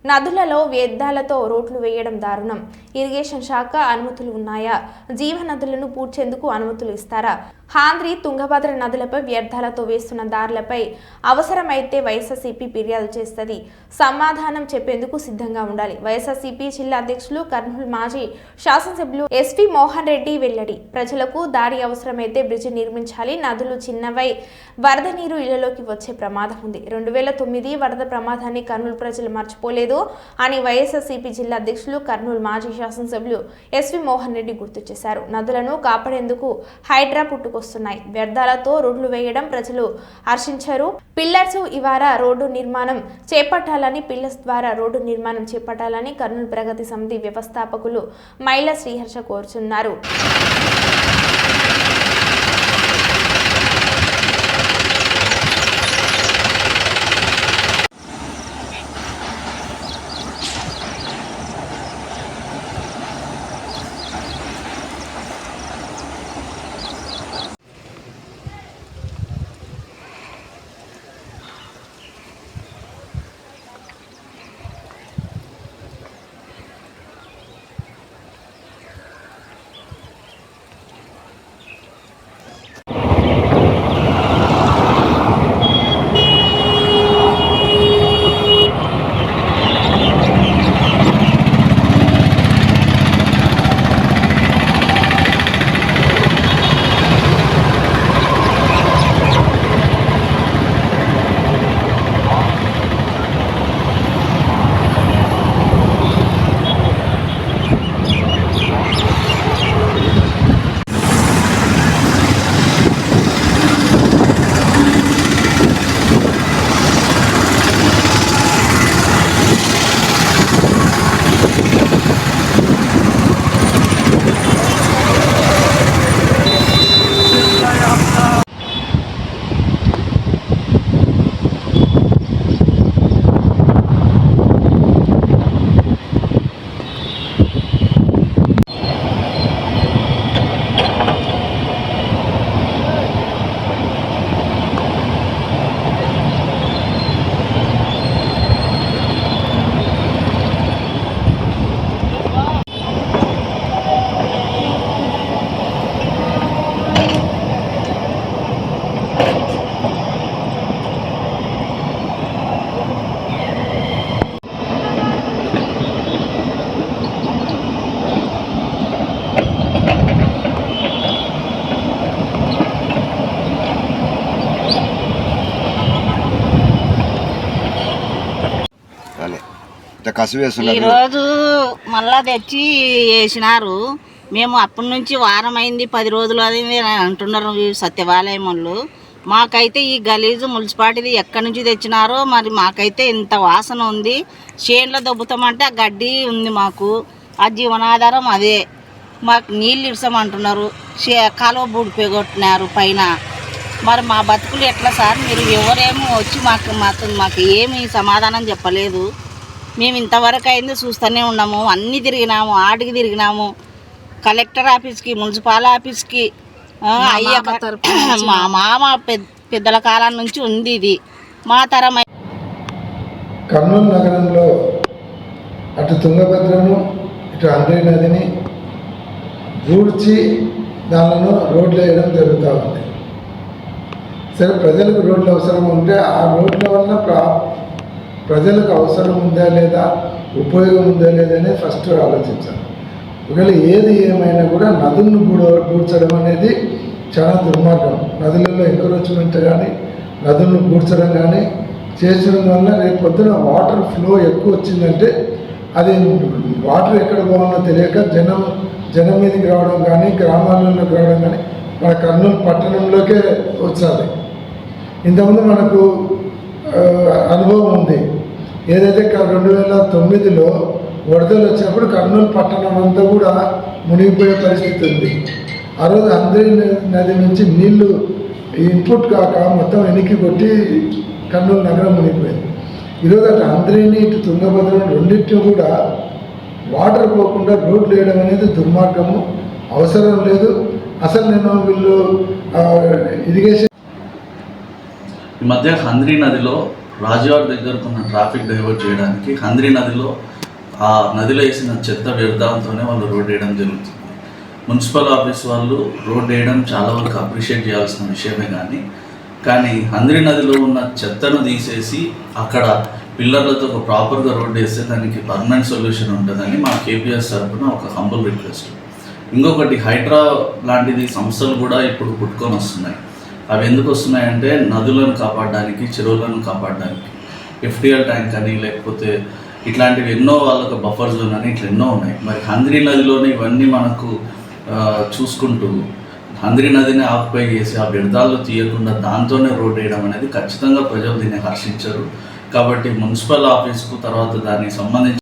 నదులలో వ్యర్థాలతో రోడ్లు వేయడం దారుణం. ఇరిగేషన్ శాఖ అనుమతులు ఉన్నాయా? జీవ నదులను పూడ్చేందుకు అనుమతులు ఇస్తారా? హాంద్రి తుంగభద్ర నదులపై వ్యర్థాలతో వేస్తున్న దారులపై అవసరమైతే వైఎస్ఆర్సీపీ ఫిర్యాదు చేస్తుంది. సమాధానం చెప్పేందుకు సిద్ధంగా ఉండాలి. వైఎస్ఆర్సీపీ జిల్లా అధ్యక్షులు కర్నూలు మాజీ శాసనసభ్యులు ఎస్వి మోహన్ రెడ్డి వెల్లడి. ప్రజలకు దారి అవసరమైతే బ్రిడ్జి నిర్మించాలి. నదులు చిన్నవై వరద నీరు ఇళ్లలోకి వచ్చే ప్రమాదం ఉంది. 2009 వరద ప్రమాదాన్ని కర్నూలు ప్రజలు మర్చిపోలేదు అని వైఎస్ఆర్సీపీ జిల్లా అధ్యక్షులు కర్నూలు మాజీ శాసనసభ్యులు ఎస్వి మోహన్ రెడ్డి గుర్తు చేశారు. నదులను కాపాడేందుకు హైడ్రా పుట్టుకొస్తున్నాయి. వ్యర్థాలతో రోడ్లు వేయడం ప్రజలు హర్షించారు. పిల్లర్స్ ఇవార రోడ్డు నిర్మాణం చేపట్టాలని పిల్లర్స్ ద్వారా రోడ్డు నిర్మాణం చేపట్టాలని కర్నూలు ప్రగతి సమితి వ్యవస్థాపకులు మైల శ్రీహర్ష కోరుచున్నారు. ఈరోజు మళ్ళా తెచ్చి వేసినారు. మేము అప్పటి నుంచి వారం అయింది, 10 రోజులు అయింది అంటున్నారు సత్యవాలయం వాళ్ళు. మాకైతే ఈ గలీజు మున్సిపాలిటీ ఎక్కడి నుంచి తెచ్చినారో మరి మాకైతే ఇంత వాసన ఉంది. చేన్లో దొబ్బుతామంటే ఆ గడ్డి ఉంది, మాకు ఆ జీవనాధారం అదే. మాకు నీళ్ళు ఇడ్సమంటున్నారు, కాలువ బూడిపోగొట్టినారు పైన. మరి మా బతుకులు ఎట్లా సార్? మీరు ఎవరేమో వచ్చి మాకు ఏమి సమాధానం చెప్పలేదు. మేము ఇంతవరకు అయింది చూస్తూనే ఉన్నాము. అన్నీ తిరిగినాము, ఆడికి తిరిగినాము, కలెక్టర్ ఆఫీస్కి, మున్సిపల్ ఆఫీస్కి. మా మామ పెద్దల కాలం నుంచి ఉంది ఇది. మా తరం కర్నూలు నగరంలో అటు తుంగభద్రను ఇటు అంద్రీ నదిని దూడ్చి దానిలో రోడ్లు వేయడం జరుగుతూ ఉంది. సరే, ప్రజలకు రోడ్లు అవసరం ఉంటే ఆ రోడ్ల వల్ల ప్రజలకు అవసరం ఉందా లేదా, ఉపయోగం ఉందా లేదా అనేది ఫస్ట్ ఆలోచించాలి. ఒకవేళ ఏది ఏమైనా కూడా నదులను పూడ్చడం అనేది చాలా దుర్మార్గం. నదులలో ఎంకరేజ్మెంట్ కానీ నదులను పూడ్చడం కానీ చేసడం వల్ల రేపు పొద్దున వాటర్ ఫ్లో ఎక్కువ వచ్చిందంటే అది వాటర్ ఎక్కడ పోవాలో తెలియక జనం మీదకి రావడం కానీ గ్రామాలలోకి రావడం కానీ మన కర్నూలు పట్టణంలోకే వచ్చాలి. ఇంతకుముందు మనకు అనుభవం ఉంది. ఏదైతే 2009లో వరదలు వచ్చినప్పుడు కర్నూలు పట్టణం అంతా కూడా మునిగిపోయే పరిస్థితి ఉంది. ఆ రోజు అంద్రీ నది నుంచి నీళ్లు ఇన్పుట్ కాక మొత్తం వెనక్కి కొట్టి కర్నూలు నగరం మునిగిపోయింది. ఈరోజు అటు అంద్రీని ఇటు తుంగభద్ర రెండింటిని కూడా వాటర్ పోకుండా రోడ్లు వేయడం అనేది దుర్మార్గము, అవసరం లేదు. అసలు నేను వీళ్ళు ఇరిగేషన్ ఈ మధ్య హంద్రీ నదిలో రాజవాడ దగ్గరకు ఉన్న ట్రాఫిక్ డైవర్ట్ చేయడానికి హంద్రి నదిలో ఆ నదిలో వేసిన చెత్త వ్యర్థాలతోనే వాళ్ళు రోడ్ వేయడం జరుగుతుంది. మున్సిపల్ ఆఫీస్ వాళ్ళు రోడ్ వేయడం చాలా వరకు అప్రిషియేట్ చేయాల్సిన విషయమే కానీ హంద్రి నదిలో ఉన్న చెత్తను తీసేసి అక్కడ పిల్లర్లతో ఒక ప్రాపర్గా రోడ్ వేస్తే దానికి పర్మనెంట్ సొల్యూషన్ ఉంటుందని మా కేపీఎస్ తరఫున ఒక హంబుల్ రిక్వెస్ట్. ఇంకొకటి హైడ్రా లాంటిది సంస్థలు కూడా ఇప్పుడు పుట్టుకొని వస్తున్నాయి. అవి ఎందుకు వస్తున్నాయంటే నదులను కాపాడడానికి, చెరువులను కాపాడడానికి. ఎఫ్టీఎల్ ట్యాంక్ అని, లేకపోతే ఇట్లాంటివి ఎన్నో వాళ్ళకు బఫర్ జోన్ అని ఇట్లా ఎన్నో ఉన్నాయి. మరి హంద్రి నదిలోనే ఇవన్నీ మనకు చూసుకుంటూ హంద్రి నదిని ఆక్యుపై చేసి ఆ వ్యర్థాలు తీయకుండా దాంతోనే రోడ్ వేయడం అనేది ఖచ్చితంగా ప్రజలు దీన్ని హర్షించరు. కాబట్టి మున్సిపల్ ఆఫీస్కు తర్వాత దానికి సంబంధించి